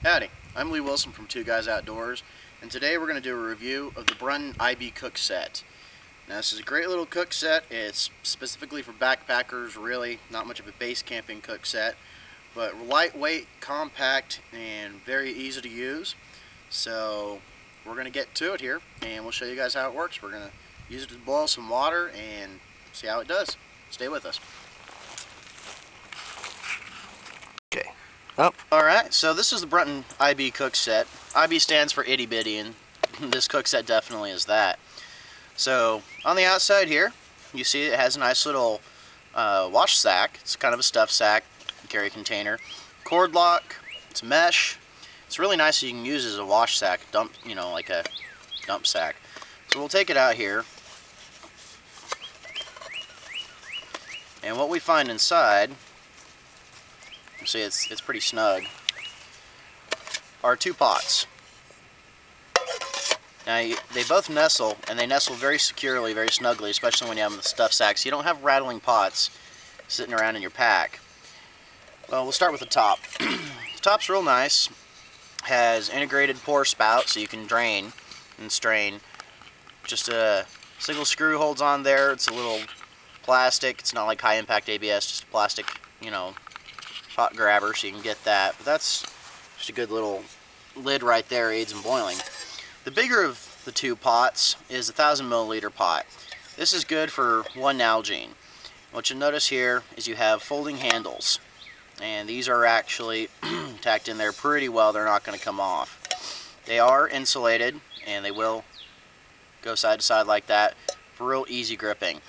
Howdy, I'm Lee Wilson from Two Guys Outdoors, and today we're going to do a review of the Brunton IB Cookset. Now this is a great little cook set. It's specifically for backpackers, really not much of a base camping cook set, but lightweight, compact, and very easy to use. So we're going to get to it here, and we'll show you guys how it works. We're going to use it to boil some water and see how it does. Stay with us. Okay. Oh. Alright, so this is the Brunton IB Cookset. IB stands for itty bitty, and this cookset definitely is that. So, on the outside here, you see it has a nice little wash sack. It's kind of a stuff sack, carry container. Cord lock, it's mesh. It's really nice, you can use it as a wash sack, like a dump sack. So we'll take it out here. And what we find inside, you see it's pretty snug, are two pots. Now they both nestle, and they nestle very securely, very snugly, especially when you have them in the stuff sacks. You don't have rattling pots sitting around in your pack. Well, we'll start with the top. The top's real nice. Has integrated pour spout, so you can drain and strain. Just a single screw holds on there. It's a little plastic. It's not like high impact ABS, just a plastic, pot grabber, so you can get that. But that's just a good little lid right there, aids in boiling. The bigger of the two pots is a 1,000 milliliter pot. This is good for one Nalgene. What you'll notice here is you have folding handles, and these are actually tacked in there pretty well. They're not going to come off. They are insulated, and they will go side to side like that for real easy gripping.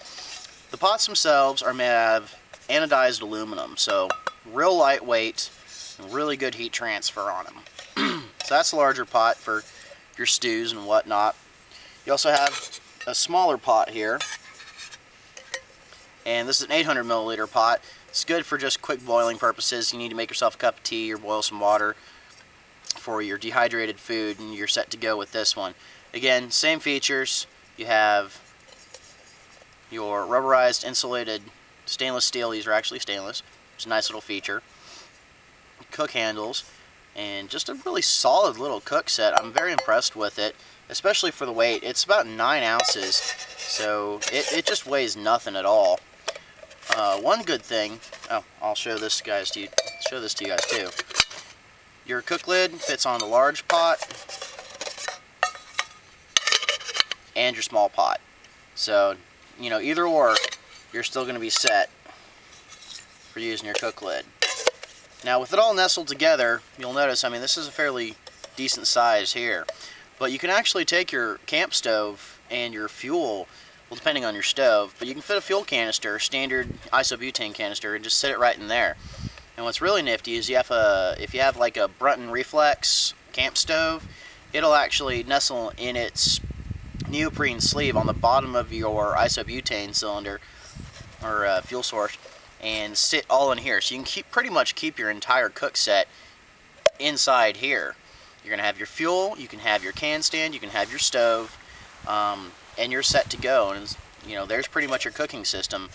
The pots themselves are made out of anodized aluminum, so real lightweight and really good heat transfer on them. So that's a larger pot for your stews and whatnot. You also have a smaller pot here, and this is an 800 milliliter pot. It's good for just quick boiling purposes. You need to make yourself a cup of tea or boil some water for your dehydrated food, and you're set to go with this one. Again, same features. You have your rubberized insulated stainless steel. These are actually stainless. It's a nice little feature. Cook handles, and just a really solid little cook set. I'm very impressed with it, especially for the weight. It's about 9 ounces, so it just weighs nothing at all. One good thing, I'll show this to you guys too. Your cook lid fits on the large pot and your small pot. So, either or, you're still going to be set for using your cook lid. Now, with it all nestled together, you'll notice, this is a fairly decent size here. But you can actually take your camp stove and your fuel, well, depending on your stove, but you can fit a fuel canister, standard isobutane canister, and just sit it right in there. And what's really nifty is if you have like a Brunton Reflex camp stove, it'll actually nestle in its neoprene sleeve on the bottom of your isobutane cylinder or fuel source, and sit all in here. So you can pretty much keep your entire cook set inside here. You're going to have your fuel, you can have your can stand, you can have your stove, and you're set to go. And there's pretty much your cooking system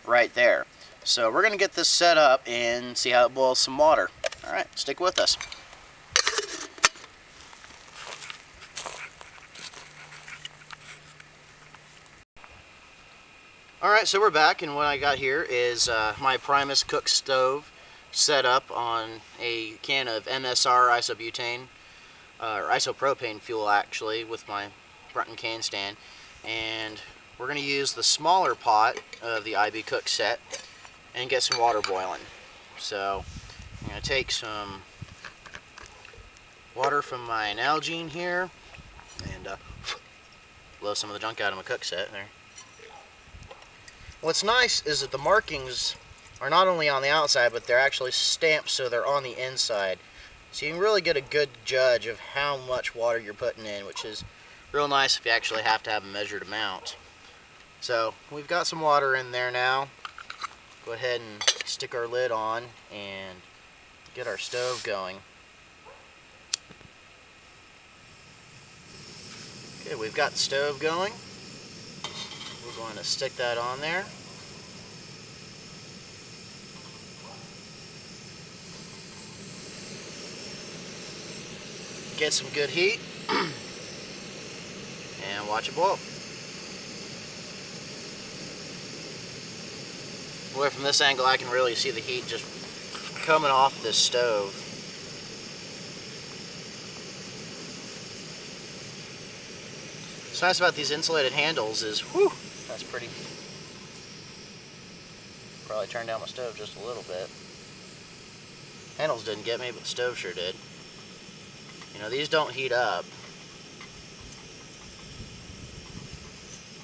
right there. So we're going to get this set up and see how it boils some water. Alright, stick with us. Alright, so we're back, and what I got here is my Primus cook stove set up on a can of MSR isobutane, or isopropane fuel actually, with my Brunton can stand. And we're going to use the smaller pot of the IB cook set and get some water boiling. So I'm going to take some water from my Nalgene here and blow some of the junk out of my cook set there. What's nice is that the markings are not only on the outside, but they're actually stamped so they're on the inside. So you can really get a good judge of how much water you're putting in, which is real nice if you actually have to have a measured amount. So we've got some water in there now. Go ahead and stick our lid on and get our stove going. Okay, we've got the stove going. We're going to stick that on there. get some good heat and watch it boil. Away from this angle, I can really see the heat just coming off this stove. What's nice about these insulated handles is, whew, that's pretty. Probably turned down my stove just a little bit. Handles didn't get me, but the stove sure did. You know, these don't heat up.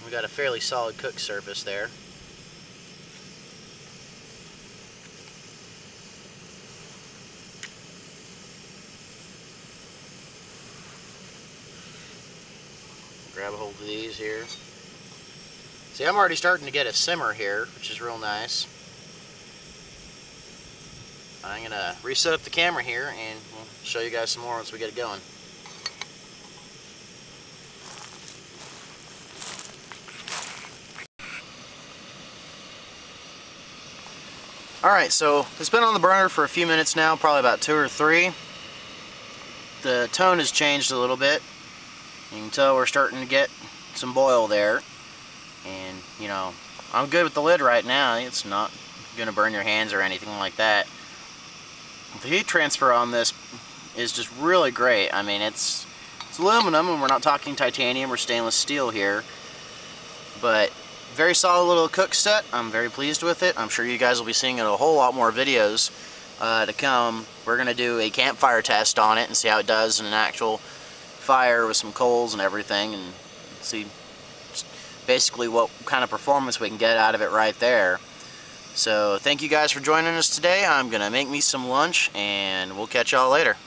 We got a fairly solid cook surface there. Grab a hold of these here. See, I'm already starting to get a simmer here, which is real nice. I'm going to reset up the camera here and we'll show you guys some more once we get it going. Alright, so it's been on the burner for a few minutes now, probably about 2 or 3. The tone has changed a little bit. You can tell we're starting to get some boil there. And, you know, I'm good with the lid right now. It's not going to burn your hands or anything like that. The heat transfer on this is just really great. I mean, it's aluminum, and we're not talking titanium or stainless steel here. But very solid little cook set. I'm very pleased with it. I'm sure you guys will be seeing a whole lot more videos to come. We're going to do a campfire test on it and see how it does in an actual fire with some coals and everything, and see basically what kind of performance we can get out of it right there. So thank you guys for joining us today. I'm gonna make me some lunch and we'll catch y'all later.